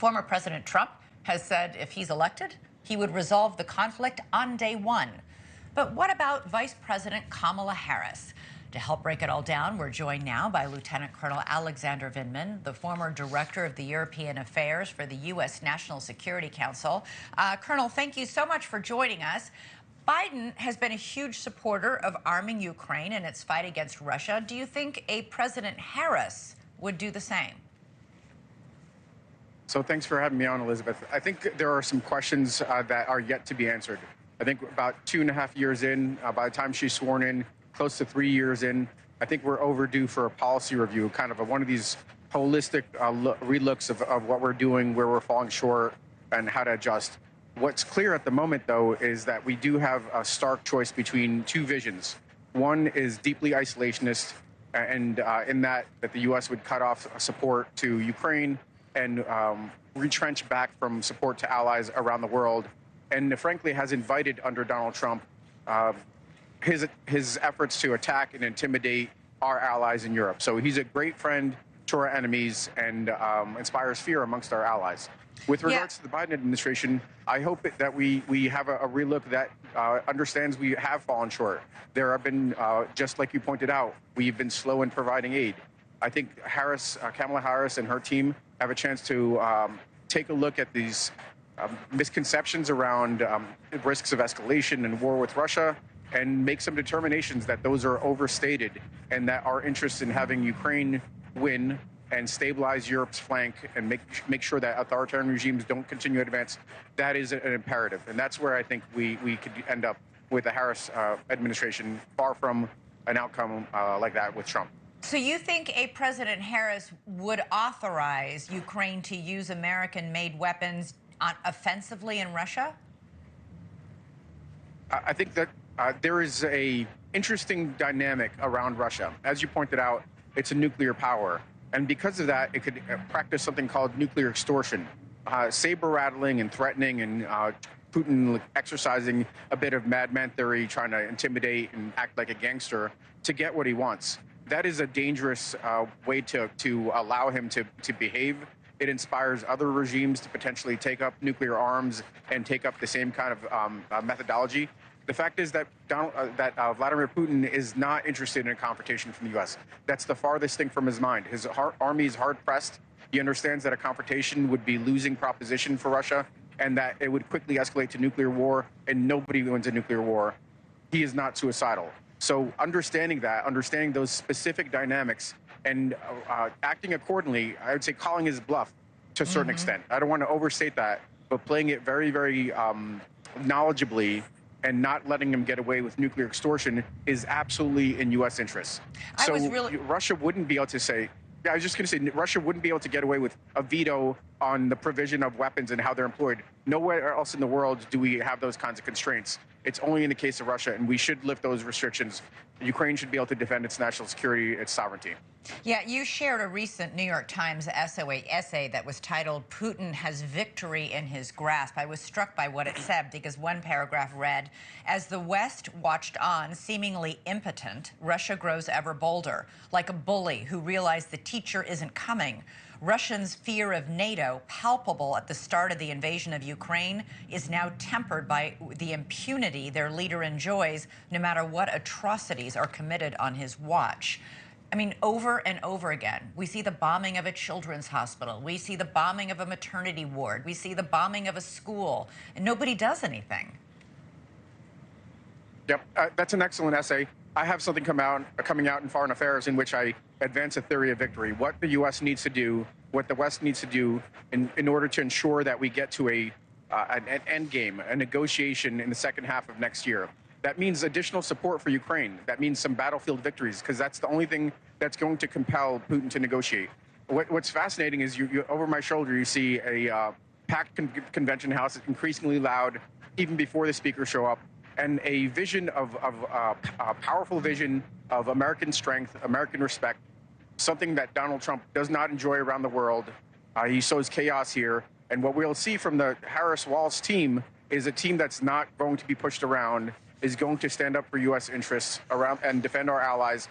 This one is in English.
Former President Trump has said if he's elected, he would resolve the conflict on day one. But what about Vice President Kamala Harris? To help break it all down, we're joined now by Lieutenant Colonel Alexander Vindman, the former Director of the European Affairs for the U.S. National Security Council. Colonel, thank you so much for joining us. Biden has been a huge supporter of arming Ukraine in its fight against Russia. Do you think a President Harris would do the same? So thanks for having me on, Elizabeth. I think there are some questions that are yet to be answered. I think about 2.5 years in, by the time she's sworn in, close to 3 years in, I think we're overdue for a policy review, kind of one of these holistic relooks of what we're doing, where we're falling short, and how to adjust. What's clear at the moment, though, is that we do have a stark choice between two visions. One is deeply isolationist, and in that the U.S. would cut off support to Ukraine and retrench back from support to allies around the world, and frankly has invited under Donald Trump his efforts to attack and intimidate our allies in Europe. So he's a great friend to our enemies and inspires fear amongst our allies. With regards to the Biden administration, I hope that we have a relook that understands we have fallen short. There have been, just like you pointed out, we've been slow in providing aid. I think Kamala Harris and her team have a chance to take a look at these misconceptions around risks of escalation and war with Russia and make some determinations that those are overstated and that our interest in having Ukraine win and stabilize Europe's flank and make sure that authoritarian regimes don't continue to advance, that is an imperative. And that's where I think we could end up with the Harris administration, far from an outcome like that with Trump. So you think a President Harris would authorize Ukraine to use American-made weapons offensively in Russia? I think that there is a interesting dynamic around Russia. As you pointed out, it's a nuclear power. And because of that, it could practice something called nuclear extortion, saber rattling and threatening, and Putin exercising a bit of madman theory, trying to intimidate and act like a gangster to get what he wants. That is a dangerous way to allow him to behave. It inspires other regimes to potentially take up nuclear arms and take up the same kind of methodology. The fact is that Vladimir Putin is not interested in a confrontation from the U.S. That's the farthest thing from his mind. His army is hard-pressed. He understands that a confrontation would be losing proposition for Russia and that it would quickly escalate to nuclear war, and nobody wins a nuclear war. He is not suicidal. So understanding those specific dynamics and acting accordingly, I would say calling his bluff to a certain extent. I don't want to overstate that, but playing it very, very knowledgeably and not letting him get away with nuclear extortion is absolutely in U.S. interests. Russia wouldn't be able to say, I was just going to say, Russia wouldn't be able to get away with a veto on the provision of weapons and how they're employed. Nowhere else in the world do we have those kinds of constraints. It's only in the case of Russia, and we should lift those restrictions. Ukraine should be able to defend its national security, its sovereignty. Yeah, you shared a recent New York Times essay that was titled, "Putin Has Victory in His Grasp." I was struck by what it said because one paragraph read, "As the West watched on, seemingly impotent, Russia grows ever bolder, like a bully who realized the teacher isn't coming. Russians' fear of NATO, palpable at the start of the invasion of Ukraine, is now tempered by the impunity their leader enjoys, no matter what atrocities are committed on his watch." I mean, over and over again, we see the bombing of a children's hospital. We see the bombing of a maternity ward. We see the bombing of a school, and nobody does anything. Yep, that's an excellent essay. I have something coming out in Foreign Affairs in which I advance a theory of victory, what the U.S. needs to do, what the West needs to do in order to ensure that we get to an end game, a negotiation in the second half of next year. That means additional support for Ukraine. That means some battlefield victories, because that's the only thing that's going to compel Putin to negotiate. What's fascinating is you over my shoulder, you see a packed convention house, increasingly loud, even before the speakers show up, and a vision a powerful vision of American strength, American respect, something that Donald Trump does not enjoy around the world. He sows chaos here. And what we'll see from the Harris-Walz team is a team that's not going to be pushed around, is going to stand up for U.S. interests around and defend our allies